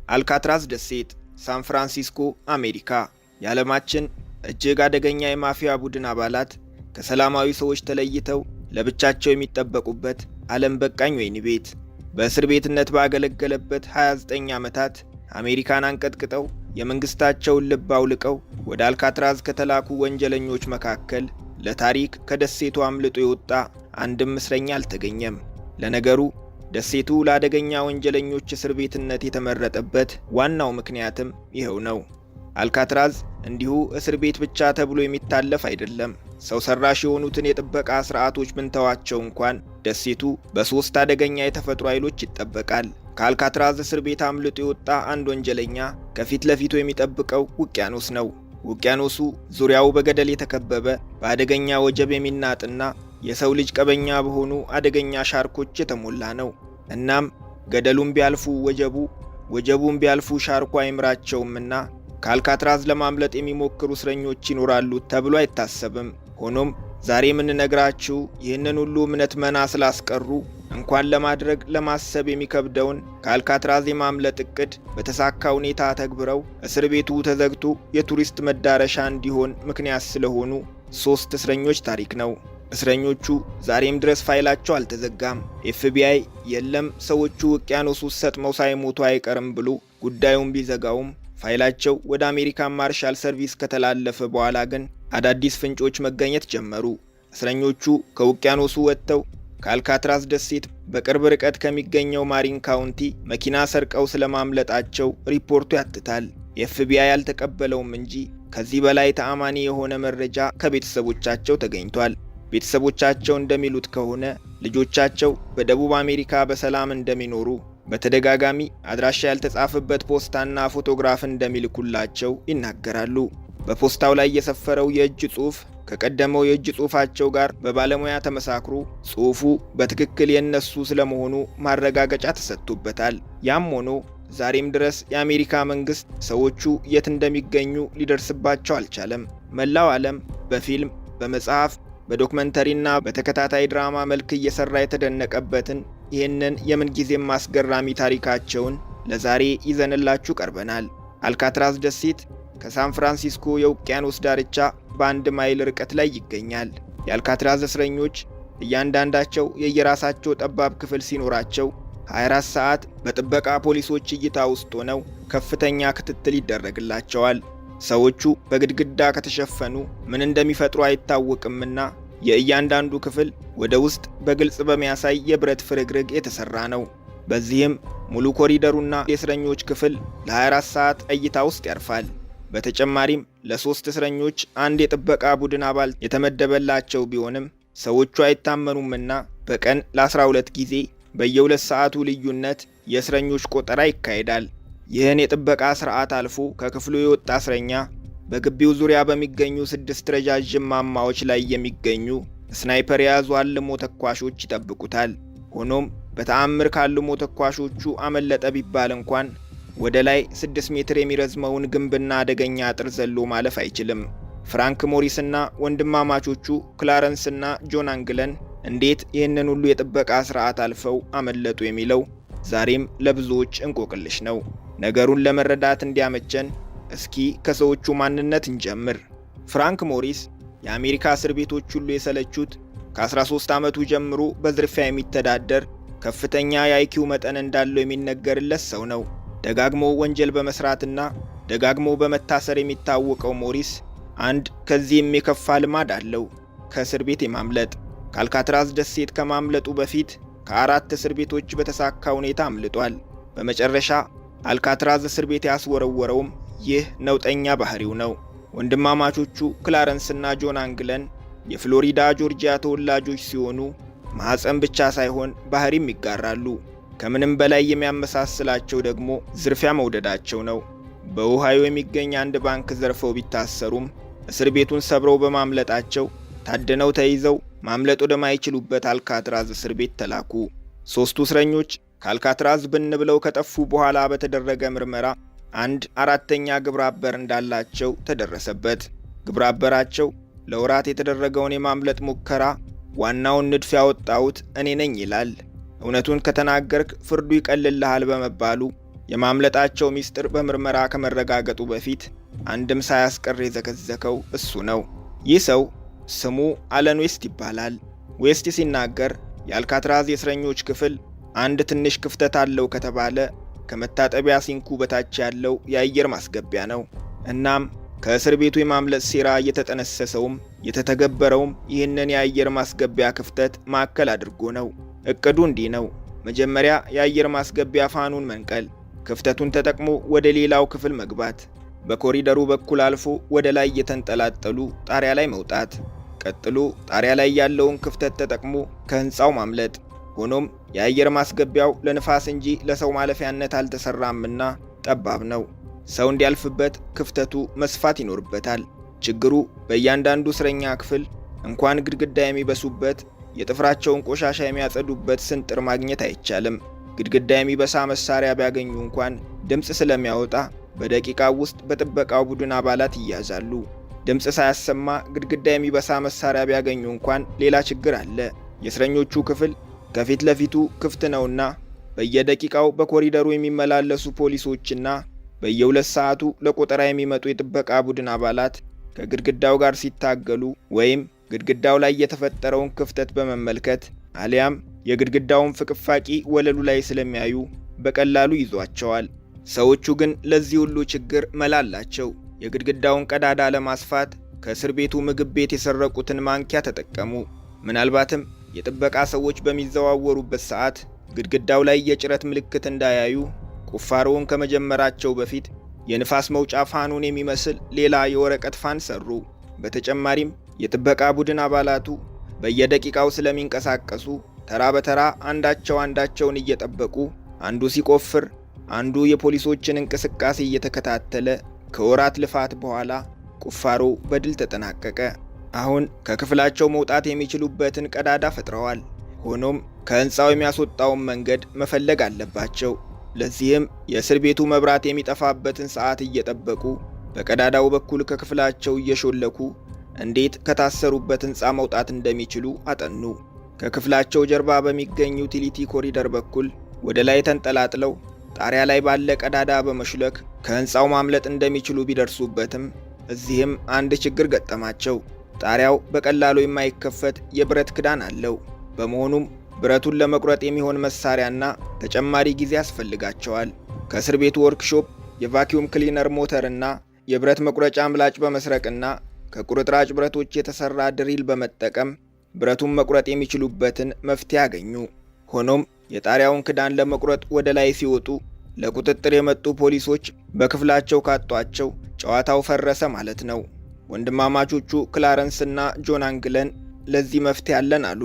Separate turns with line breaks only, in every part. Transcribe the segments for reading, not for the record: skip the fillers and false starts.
አልካትራዝ ደሴት ሳን ፍራንሲስኮ አሜሪካ። የዓለማችን እጅግ አደገኛ የማፊያ ቡድን አባላት ከሰላማዊ ሰዎች ተለይተው ለብቻቸው የሚጠበቁበት ዓለም በቃኝ ወህኒ ቤት። በእስር ቤትነት ባገለገለበት 29 ዓመታት አሜሪካን አንቀጥቅጠው የመንግስታቸውን ልብ አውልቀው ወደ አልካትራዝ ከተላኩ ወንጀለኞች መካከል ለታሪክ ከደሴቱ አምልጦ የወጣ አንድም እስረኛ አልተገኘም። ለነገሩ ደሴቱ ለአደገኛ ወንጀለኞች እስር ቤትነት የተመረጠበት ዋናው ምክንያትም ይኸው ነው። አልካትራዝ እንዲሁ እስር ቤት ብቻ ተብሎ የሚታለፍ አይደለም። ሰው ሰራሽ የሆኑትን የጥበቃ ስርዓቶች ብንተዋቸው እንኳን ደሴቱ በሶስት አደገኛ የተፈጥሮ ኃይሎች ይጠበቃል። ከአልካትራዝ እስር ቤት አምልጦ የወጣ አንድ ወንጀለኛ ከፊት ለፊቱ የሚጠብቀው ውቅያኖስ ነው። ውቅያኖሱ ዙሪያው በገደል የተከበበ በአደገኛ ወጀብ የሚናጥና የሰው ልጅ ቀበኛ በሆኑ አደገኛ ሻርኮች የተሞላ ነው። እናም ገደሉን ቢያልፉ ወጀቡን ቢያልፉ ሻርኩ አይምራቸውምና ከአልካትራዝ ለማምለጥ የሚሞክሩ እስረኞች ይኖራሉ ተብሎ አይታሰብም። ሆኖም ዛሬ የምንነግራችሁ ይህንን ሁሉ እምነት መና ስላስቀሩ እንኳን ለማድረግ ለማሰብ የሚከብደውን ከአልካትራዝ የማምለጥ እቅድ በተሳካ ሁኔታ ተግብረው እስር ቤቱ ተዘግቶ የቱሪስት መዳረሻ እንዲሆን ምክንያት ስለሆኑ 3 እስረኞች ታሪክ ነው። እስረኞቹ ዛሬም ድረስ ፋይላቸው አልተዘጋም። ኤፍቢአይ የለም ሰዎቹ ውቅያኖስ ውስጥ ሰጥመው ሳይሞቱ አይቀርም ብሎ ጉዳዩን ቢዘጋውም ፋይላቸው ወደ አሜሪካን ማርሻል ሰርቪስ ከተላለፈ በኋላ ግን አዳዲስ ፍንጮች መገኘት ጀመሩ። እስረኞቹ ከውቅያኖሱ ወጥተው ከአልካትራዝ ደሴት በቅርብ ርቀት ከሚገኘው ማሪን ካውንቲ መኪና ሰርቀው ስለማምለጣቸው ሪፖርቱ ያትታል። ኤፍቢአይ ያልተቀበለውም እንጂ ከዚህ በላይ ተአማኒ የሆነ መረጃ ከቤተሰቦቻቸው ተገኝቷል። ቤተሰቦቻቸው እንደሚሉት ከሆነ ልጆቻቸው በደቡብ አሜሪካ በሰላም እንደሚኖሩ በተደጋጋሚ አድራሻ ያልተጻፈበት ፖስታና ፎቶግራፍ እንደሚልኩላቸው ይናገራሉ። በፖስታው ላይ የሰፈረው የእጅ ጽሑፍ ከቀደመው የእጅ ጽሑፋቸው ጋር በባለሙያ ተመሳክሮ ጽሑፉ በትክክል የነሱ ስለመሆኑ ማረጋገጫ ተሰጥቶበታል። ያም ሆኖ ዛሬም ድረስ የአሜሪካ መንግስት ሰዎቹ የት እንደሚገኙ ሊደርስባቸው አልቻለም። መላው ዓለም በፊልም፣ በመጽሐፍ፣ በዶክመንተሪና በተከታታይ ድራማ መልክ እየሰራ የተደነቀበትን ይህንን የምንጊዜም አስገራሚ ታሪካቸውን ለዛሬ ይዘንላችሁ ቀርበናል። አልካትራዝ ደሴት ከሳን ፍራንሲስኮ የውቅያኖስ ዳርቻ በ1 ማይል ርቀት ላይ ይገኛል። የአልካትራዝ እስረኞች እያንዳንዳቸው የየራሳቸው ጠባብ ክፍል ሲኖራቸው 24 ሰዓት በጥበቃ ፖሊሶች እይታ ውስጥ ሆነው ከፍተኛ ክትትል ይደረግላቸዋል። ሰዎቹ በግድግዳ ከተሸፈኑ ምን እንደሚፈጥሩ አይታወቅምና የእያንዳንዱ ክፍል ወደ ውስጥ በግልጽ በሚያሳይ የብረት ፍርግርግ የተሰራ ነው። በዚህም ሙሉ ኮሪደሩና የእስረኞች ክፍል ለ24 ሰዓት እይታ ውስጥ ያርፋል። በተጨማሪም ለ3 እስረኞች አንድ የጥበቃ ቡድን አባል የተመደበላቸው ቢሆንም ሰዎቹ አይታመኑምና በቀን ለ12 ጊዜ በየ2 ሰዓቱ ልዩነት የእስረኞች ቆጠራ ይካሄዳል። ይህን የጥበቃ ስርዓት አልፎ ከክፍሉ የወጣ እስረኛ በግቢው ዙሪያ በሚገኙ 6 ረጃጅም ማማዎች ላይ የሚገኙ ስናይፐር የያዙ አልሞ ተኳሾች ይጠብቁታል። ሆኖም በተአምር ካልሞ ተኳሾቹ አመለጠ ቢባል እንኳን ወደ ላይ 6 ሜትር የሚረዝመውን ግንብና አደገኛ አጥር ዘሎ ማለፍ አይችልም። ፍራንክ ሞሪስና ወንድማማቾቹ ክላረንስና ጆን አንግለን እንዴት ይህንን ሁሉ የጥበቃ ስርዓት አልፈው አመለጡ የሚለው ዛሬም ለብዙዎች እንቆቅልሽ ነው። ነገሩን ለመረዳት እንዲያመቸን እስኪ ከሰዎቹ ማንነት እንጀምር። ፍራንክ ሞሪስ የአሜሪካ እስር ቤቶች ሁሉ የሰለቹት ከ13 ዓመቱ ጀምሮ በዝርፊያ የሚተዳደር ከፍተኛ የአይኪው መጠን እንዳለው የሚነገርለት ሰው ነው። ደጋግሞ ወንጀል በመስራትና ደጋግሞ በመታሰር የሚታወቀው ሞሪስ አንድ ከዚህም የከፋ ልማድ አለው፣ ከእስር ቤት የማምለጥ። ከአልካትራዝ ደሴት ከማምለጡ በፊት ከ4 እስር ቤቶች በተሳካ ሁኔታ አምልጧል። በመጨረሻ አልካትራዝ እስር ቤት ያስወረወረውም ይህ ነውጠኛ ባህሪው ነው። ወንድማማቾቹ ክላረንስና ጆን አንግለን የፍሎሪዳ ጆርጂያ ተወላጆች ሲሆኑ ማህፀን ብቻ ሳይሆን ባህሪም ይጋራሉ። ከምንም በላይ የሚያመሳስላቸው ደግሞ ዝርፊያ መውደዳቸው ነው። በኦሃዮ የሚገኝ አንድ ባንክ ዘርፈው ቢታሰሩም እስር ቤቱን ሰብረው በማምለጣቸው ታድነው ተይዘው ማምለጥ ወደማይችሉበት አልካትራዝ እስር ቤት ተላኩ። 3ቱ እስረኞች ከአልካትራዝ ብን ብለው ከጠፉ በኋላ በተደረገ ምርመራ 1/4 ግብረ አበር እንዳላቸው ተደረሰበት። ግብረ አበራቸው ለወራት የተደረገውን የማምለጥ ሙከራ ዋናውን ንድፍ ያወጣሁት እኔ ነኝ ይላል። እውነቱን ከተናገርክ ፍርዱ ይቀልልሃል በመባሉ የማምለጣቸው ሚስጥር በምርመራ ከመረጋገጡ በፊት አንድም ሳያስቀር የዘከዘከው እሱ ነው። ይህ ሰው ስሙ አለን ዌስት ይባላል። ዌስት ሲናገር የአልካትራዝ የእስረኞች ክፍል አንድ ትንሽ ክፍተት አለው ከተባለ ከመታጠቢያ ሲንኩ በታች ያለው የአየር ማስገቢያ ነው። እናም ከእስር ቤቱ የማምለጥ ሴራ እየተጠነሰሰውም የተተገበረውም ይህንን የአየር ማስገቢያ ክፍተት ማዕከል አድርጎ ነው። እቅዱ እንዲህ ነው። መጀመሪያ የአየር ማስገቢያ ፋኑን መንቀል፣ ክፍተቱን ተጠቅሞ ወደ ሌላው ክፍል መግባት፣ በኮሪደሩ በኩል አልፎ ወደ ላይ የተንጠላጠሉ ጣሪያ ላይ መውጣት፣ ቀጥሎ ጣሪያ ላይ ያለውን ክፍተት ተጠቅሞ ከህንፃው ማምለጥ። ሆኖም የአየር ማስገቢያው ለንፋስ እንጂ ለሰው ማለፊያነት አልተሰራምና ጠባብ ነው። ሰው እንዲያልፍበት ክፍተቱ መስፋት ይኖርበታል። ችግሩ በእያንዳንዱ እስረኛ ክፍል እንኳን ግድግዳ የሚበሱበት የጥፍራቸውን ቆሻሻ የሚያጸዱበት ስንጥር ማግኘት አይቻልም። ግድግዳ የሚበሳ መሳሪያ ቢያገኙ እንኳን ድምፅ ስለሚያወጣ በደቂቃው ውስጥ በጥበቃው ቡድን አባላት ይያዛሉ። ድምፅ ሳያሰማ ግድግዳ የሚበሳ መሳሪያ ቢያገኙ እንኳን ሌላ ችግር አለ። የእስረኞቹ ክፍል ከፊት ለፊቱ ክፍት ነውና በየደቂቃው በኮሪደሩ የሚመላለሱ ፖሊሶችና በየ2 ሰዓቱ ለቆጠራ የሚመጡ የጥበቃ ቡድን አባላት ከግድግዳው ጋር ሲታገሉ ወይም ግድግዳው ላይ የተፈጠረውን ክፍተት በመመልከት አሊያም የግድግዳውን ፍቅፋቂ ወለሉ ላይ ስለሚያዩ በቀላሉ ይዟቸዋል። ሰዎቹ ግን ለዚህ ሁሉ ችግር መላ አላቸው። የግድግዳውን ቀዳዳ ለማስፋት ከእስር ቤቱ ምግብ ቤት የሰረቁትን ማንኪያ ተጠቀሙ። ምናልባትም የጥበቃ ሰዎች በሚዘዋወሩበት ሰዓት ግድግዳው ላይ የጭረት ምልክት እንዳያዩ ቁፋሮውን ከመጀመራቸው በፊት የንፋስ መውጫ ፋኑን የሚመስል ሌላ የወረቀት ፋን ሰሩ። በተጨማሪም የጥበቃ ቡድን አባላቱ በየደቂቃው ስለሚንቀሳቀሱ ተራ በተራ አንዳቸውን እየጠበቁ አንዱ ሲቆፍር አንዱ የፖሊሶችን እንቅስቃሴ እየተከታተለ ከወራት ልፋት በኋላ ቁፋሮ በድል ተጠናቀቀ። አሁን ከክፍላቸው መውጣት የሚችሉበትን ቀዳዳ ፈጥረዋል። ሆኖም ከህንፃው የሚያስወጣውን መንገድ መፈለግ አለባቸው። ለዚህም የእስር ቤቱ መብራት የሚጠፋበትን ሰዓት እየጠበቁ በቀዳዳው በኩል ከክፍላቸው እየሾለኩ እንዴት ከታሰሩበት ህንፃ መውጣት እንደሚችሉ አጠኑ። ከክፍላቸው ጀርባ በሚገኝ ዩቲሊቲ ኮሪደር በኩል ወደ ላይ ተንጠላጥለው ጣሪያ ላይ ባለ ቀዳዳ በመሽለክ ከህንፃው ማምለጥ እንደሚችሉ ቢደርሱበትም እዚህም አንድ ችግር ገጠማቸው። ጣሪያው በቀላሉ የማይከፈት የብረት ክዳን አለው። በመሆኑም ብረቱን ለመቁረጥ የሚሆን መሳሪያና ተጨማሪ ጊዜ ያስፈልጋቸዋል። ከእስር ቤቱ ወርክሾፕ የቫኪዩም ክሊነር ሞተርና የብረት መቁረጫ ምላጭ በመስረቅና ከቁርጥራጭ ብረቶች የተሰራ ድሪል በመጠቀም ብረቱን መቁረጥ የሚችሉበትን መፍትሄ አገኙ። ሆኖም የጣሪያውን ክዳን ለመቁረጥ ወደ ላይ ሲወጡ ለቁጥጥር የመጡ ፖሊሶች በክፍላቸው ካጧቸው ጨዋታው ፈረሰ ማለት ነው። ወንድማማቾቹ ክላረንስና ጆን አንግለን ለዚህ መፍትሄ አለን አሉ።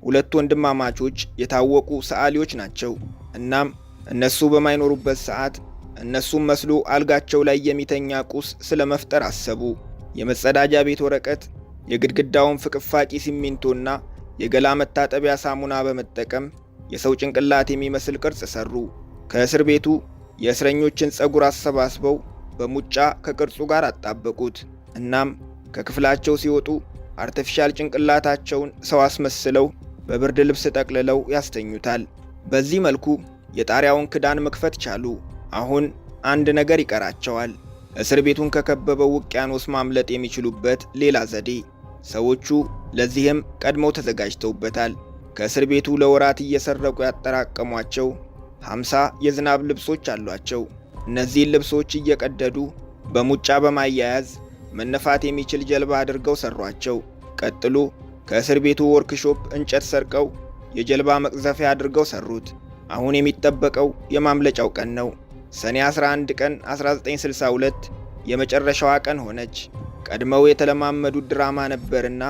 ሁለቱ ወንድማማቾች የታወቁ ሰዓሊዎች ናቸው። እናም እነሱ በማይኖሩበት ሰዓት እነሱም መስሎ አልጋቸው ላይ የሚተኛ ቁስ ስለመፍጠር አሰቡ። የመጸዳጃ ቤት ወረቀት፣ የግድግዳውን ፍቅፋቂ ሲሚንቶና የገላ መታጠቢያ ሳሙና በመጠቀም የሰው ጭንቅላት የሚመስል ቅርጽ ሰሩ። ከእስር ቤቱ የእስረኞችን ፀጉር አሰባስበው በሙጫ ከቅርጹ ጋር አጣበቁት። እናም ከክፍላቸው ሲወጡ አርቲፊሻል ጭንቅላታቸውን ሰው አስመስለው በብርድ ልብስ ጠቅልለው ያስተኙታል። በዚህ መልኩ የጣሪያውን ክዳን መክፈት ቻሉ። አሁን አንድ ነገር ይቀራቸዋል። እስር ቤቱን ከከበበው ውቅያኖስ ማምለጥ የሚችሉበት ሌላ ዘዴ። ሰዎቹ ለዚህም ቀድመው ተዘጋጅተውበታል። ከእስር ቤቱ ለወራት እየሰረቁ ያጠራቀሟቸው 50 የዝናብ ልብሶች አሏቸው። እነዚህን ልብሶች እየቀደዱ በሙጫ በማያያዝ መነፋት የሚችል ጀልባ አድርገው ሰሯቸው። ቀጥሎ ከእስር ቤቱ ወርክሾፕ እንጨት ሰርቀው የጀልባ መቅዘፊያ አድርገው ሰሩት። አሁን የሚጠበቀው የማምለጫው ቀን ነው። ሰኔ 11 ቀን 1962 የመጨረሻዋ ቀን ሆነች። ቀድመው የተለማመዱት ድራማ ነበርና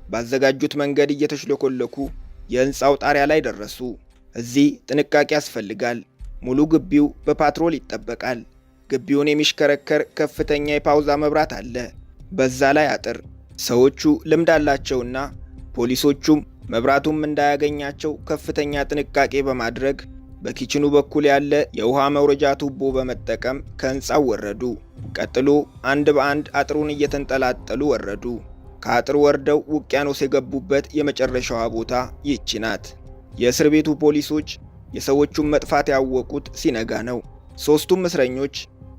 ባዘጋጁት መንገድ እየተሽለኮለኩ የህንፃው ጣሪያ ላይ ደረሱ። እዚህ ጥንቃቄ ያስፈልጋል። ሙሉ ግቢው በፓትሮል ይጠበቃል። ግቢውን የሚሽከረከር ከፍተኛ የፓውዛ መብራት አለ። በዛ ላይ አጥር። ሰዎቹ ልምድ አላቸውና ፖሊሶቹም መብራቱም እንዳያገኛቸው ከፍተኛ ጥንቃቄ በማድረግ በኪችኑ በኩል ያለ የውሃ መውረጃ ቱቦ በመጠቀም ከህንፃው ወረዱ። ቀጥሎ አንድ በአንድ አጥሩን እየተንጠላጠሉ ወረዱ። ከአጥር ወርደው ውቅያኖስ የገቡበት የመጨረሻዋ ቦታ ይህች ናት። የእስር ቤቱ ፖሊሶች የሰዎቹን መጥፋት ያወቁት ሲነጋ ነው። ሦስቱም እስረኞች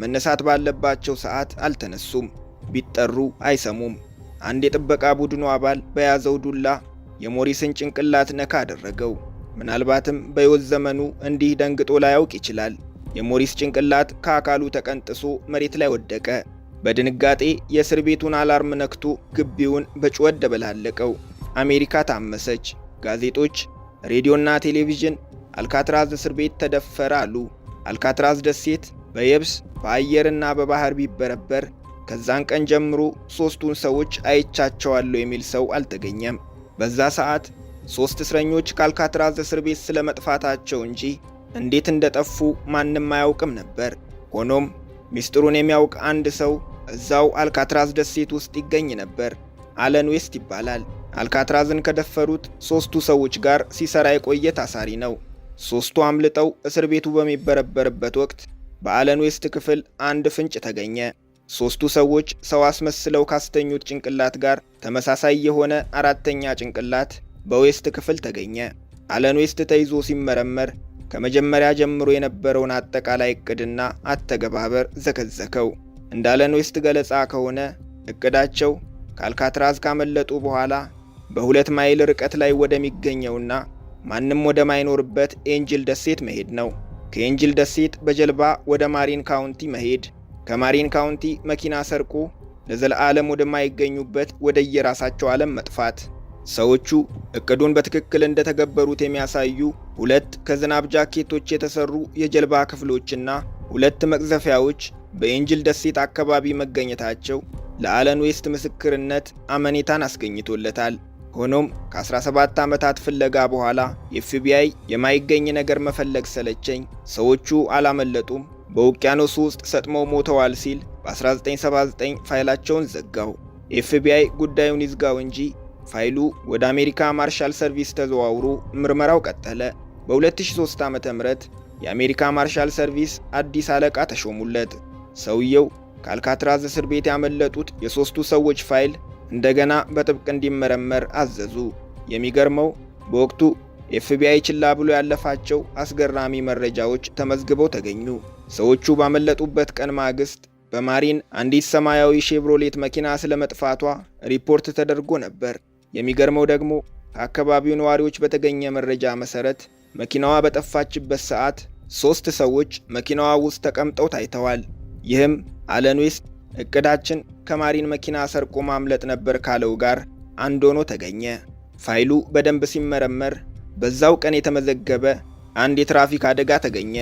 መነሳት ባለባቸው ሰዓት አልተነሱም። ቢጠሩ አይሰሙም። አንድ የጥበቃ ቡድኑ አባል በያዘው ዱላ የሞሪስን ጭንቅላት ነካ አደረገው። ምናልባትም በሕይወት ዘመኑ እንዲህ ደንግጦ ላያውቅ ይችላል። የሞሪስ ጭንቅላት ከአካሉ ተቀንጥሶ መሬት ላይ ወደቀ። በድንጋጤ የእስር ቤቱን አላርም ነክቶ ግቢውን በጩኸት ደበላለቀው። አሜሪካ ታመሰች። ጋዜጦች፣ ሬዲዮና ቴሌቪዥን አልካትራዝ እስር ቤት ተደፈረ አሉ። አልካትራዝ ደሴት በየብስ በአየርና በባህር ቢበረበር ከዛን ቀን ጀምሮ ሦስቱን ሰዎች አይቻቸዋለሁ የሚል ሰው አልተገኘም። በዛ ሰዓት 3 እስረኞች ከአልካትራዝ እስር ቤት ስለ መጥፋታቸው እንጂ እንዴት እንደጠፉ ማንም አያውቅም ነበር። ሆኖም ሚስጥሩን የሚያውቅ አንድ ሰው እዛው አልካትራዝ ደሴት ውስጥ ይገኝ ነበር። አለን ዌስት ይባላል። አልካትራዝን ከደፈሩት 3ቱ ሰዎች ጋር ሲሰራ የቆየ ታሳሪ ነው። 3ቱ አምልጠው እስር ቤቱ በሚበረበርበት ወቅት በአለን ዌስት ክፍል አንድ ፍንጭ ተገኘ። 3ቱ ሰዎች ሰው አስመስለው ካስተኙት ጭንቅላት ጋር ተመሳሳይ የሆነ አራተኛ ጭንቅላት በዌስት ክፍል ተገኘ። አለን ዌስት ተይዞ ሲመረመር ከመጀመሪያ ጀምሮ የነበረውን አጠቃላይ እቅድና አተገባበር ዘከዘከው። እንደ አለን ዌስት ገለጻ ከሆነ እቅዳቸው ከአልካትራዝ ካመለጡ በኋላ በ2 ማይል ርቀት ላይ ወደሚገኘውና ማንም ወደማይኖርበት ኤንጅል ደሴት መሄድ ነው። ከኤንጅል ደሴት በጀልባ ወደ ማሪን ካውንቲ መሄድ፣ ከማሪን ካውንቲ መኪና ሰርቆ ለዘለዓለም ወደማይገኙበት ወደ የራሳቸው ዓለም መጥፋት። ሰዎቹ እቅዱን በትክክል እንደተገበሩት የሚያሳዩ 2 ከዝናብ ጃኬቶች የተሰሩ የጀልባ ክፍሎችና 2 መቅዘፊያዎች በኤንጅል ደሴት አካባቢ መገኘታቸው ለአለን ዌስት ምስክርነት አመኔታን አስገኝቶለታል። ሆኖም ከ17 ዓመታት ፍለጋ በኋላ ኤፍቢአይ የማይገኝ ነገር መፈለግ ሰለቸኝ፣ ሰዎቹ አላመለጡም፣ በውቅያኖስ ውስጥ ሰጥመው ሞተዋል ሲል በ1979 ፋይላቸውን ዘጋው። ኤፍቢአይ ጉዳዩን ይዝጋው እንጂ ፋይሉ ወደ አሜሪካ ማርሻል ሰርቪስ ተዘዋውሮ ምርመራው ቀጠለ። በ2003 ዓ.ም የአሜሪካ ማርሻል ሰርቪስ አዲስ አለቃ ተሾሙለት። ሰውየው ከአልካትራዝ እስር ቤት ያመለጡት የ3ቱ ሰዎች ፋይል እንደገና በጥብቅ እንዲመረመር አዘዙ። የሚገርመው በወቅቱ ኤፍቢአይ ችላ ብሎ ያለፋቸው አስገራሚ መረጃዎች ተመዝግበው ተገኙ። ሰዎቹ ባመለጡበት ቀን ማግስት በማሪን አንዲት ሰማያዊ ሼቭሮሌት መኪና ስለመጥፋቷ ሪፖርት ተደርጎ ነበር። የሚገርመው ደግሞ ከአካባቢው ነዋሪዎች በተገኘ መረጃ መሰረት መኪናዋ በጠፋችበት ሰዓት 3 ሰዎች መኪናዋ ውስጥ ተቀምጠው ታይተዋል። ይህም አለን ዌስት እቅዳችን ከማሪን መኪና ሰርቆ ማምለጥ ነበር ካለው ጋር አንድ ሆኖ ተገኘ። ፋይሉ በደንብ ሲመረመር በዛው ቀን የተመዘገበ አንድ የትራፊክ አደጋ ተገኘ።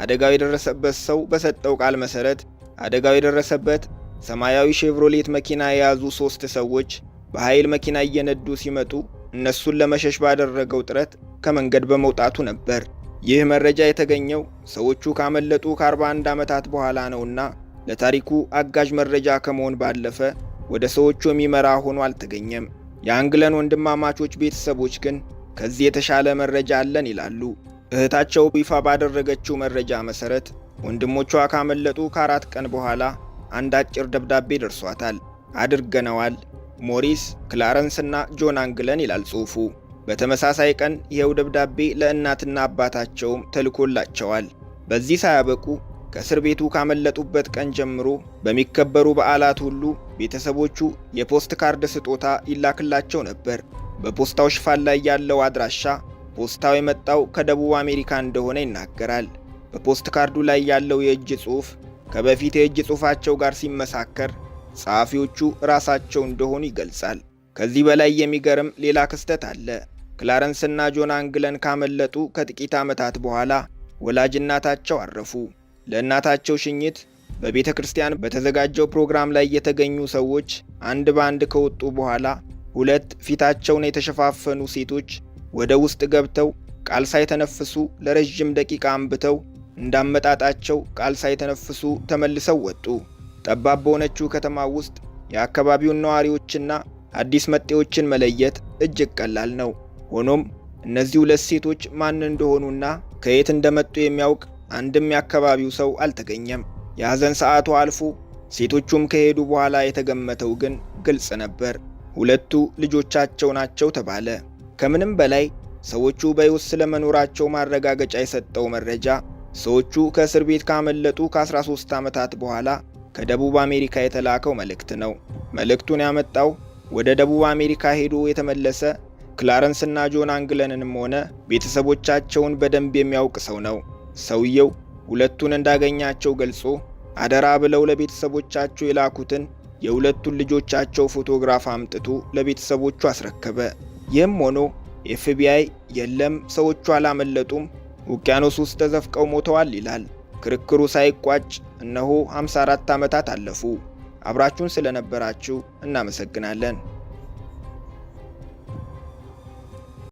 አደጋው የደረሰበት ሰው በሰጠው ቃል መሰረት አደጋው የደረሰበት ሰማያዊ ሼቭሮሌት መኪና የያዙ 3 ሰዎች በኃይል መኪና እየነዱ ሲመጡ እነሱን ለመሸሽ ባደረገው ጥረት ከመንገድ በመውጣቱ ነበር። ይህ መረጃ የተገኘው ሰዎቹ ካመለጡ ከ41 ዓመታት በኋላ ነውና ለታሪኩ አጋዥ መረጃ ከመሆን ባለፈ ወደ ሰዎቹ የሚመራ ሆኖ አልተገኘም። የአንግለን ወንድማማቾች ቤተሰቦች ግን ከዚህ የተሻለ መረጃ አለን ይላሉ። እህታቸው ይፋ ባደረገችው መረጃ መሰረት ወንድሞቿ ካመለጡ ከ4 ቀን በኋላ አንድ አጭር ደብዳቤ ደርሷታል። አድርገነዋል፣ ሞሪስ፣ ክላረንስ እና ጆን አንግለን ይላል ጽሑፉ። በተመሳሳይ ቀን ይኸው ደብዳቤ ለእናትና አባታቸውም ተልኮላቸዋል። በዚህ ሳያበቁ ከእስር ቤቱ ካመለጡበት ቀን ጀምሮ በሚከበሩ በዓላት ሁሉ ቤተሰቦቹ የፖስት ካርድ ስጦታ ይላክላቸው ነበር። በፖስታው ሽፋን ላይ ያለው አድራሻ ፖስታው የመጣው ከደቡብ አሜሪካ እንደሆነ ይናገራል። በፖስት ካርዱ ላይ ያለው የእጅ ጽሑፍ ከበፊት የእጅ ጽሑፋቸው ጋር ሲመሳከር ጸሐፊዎቹ ራሳቸው እንደሆኑ ይገልጻል። ከዚህ በላይ የሚገርም ሌላ ክስተት አለ። ክላረንስና ጆን አንግለን ካመለጡ ከጥቂት ዓመታት በኋላ ወላጅ እናታቸው አረፉ። ለእናታቸው ሽኝት በቤተ ክርስቲያን በተዘጋጀው ፕሮግራም ላይ የተገኙ ሰዎች አንድ በአንድ ከወጡ በኋላ 2 ፊታቸውን የተሸፋፈኑ ሴቶች ወደ ውስጥ ገብተው ቃል ሳይተነፍሱ ለረጅም ደቂቃ አንብተው እንዳመጣጣቸው ቃል ሳይተነፍሱ ተመልሰው ወጡ። ጠባብ በሆነችው ከተማ ውስጥ የአካባቢውን ነዋሪዎችና አዲስ መጤዎችን መለየት እጅግ ቀላል ነው። ሆኖም እነዚህ 2 ሴቶች ማን እንደሆኑና ከየት እንደመጡ የሚያውቅ አንድም የአካባቢው ሰው አልተገኘም። የሐዘን ሰዓቱ አልፎ ሴቶቹም ከሄዱ በኋላ የተገመተው ግን ግልጽ ነበር። 2ቱ ልጆቻቸው ናቸው ተባለ። ከምንም በላይ ሰዎቹ በሕይወት ስለመኖራቸው ማረጋገጫ የሰጠው መረጃ ሰዎቹ ከእስር ቤት ካመለጡ ከ13 ዓመታት በኋላ ከደቡብ አሜሪካ የተላከው መልእክት ነው። መልእክቱን ያመጣው ወደ ደቡብ አሜሪካ ሄዶ የተመለሰ ክላረንስና ጆን አንግለንንም ሆነ ቤተሰቦቻቸውን በደንብ የሚያውቅ ሰው ነው። ሰውየው ሁለቱን እንዳገኛቸው ገልጾ አደራ ብለው ለቤተሰቦቻቸው የላኩትን የሁለቱን ልጆቻቸው ፎቶግራፍ አምጥቶ ለቤተሰቦቹ አስረከበ። ይህም ሆኖ ኤፍቢአይ የለም ሰዎቹ አላመለጡም፣ ውቅያኖስ ውስጥ ተዘፍቀው ሞተዋል ይላል። ክርክሩ ሳይቋጭ እነሆ 54 ዓመታት አለፉ። አብራችሁን ስለነበራችሁ እናመሰግናለን።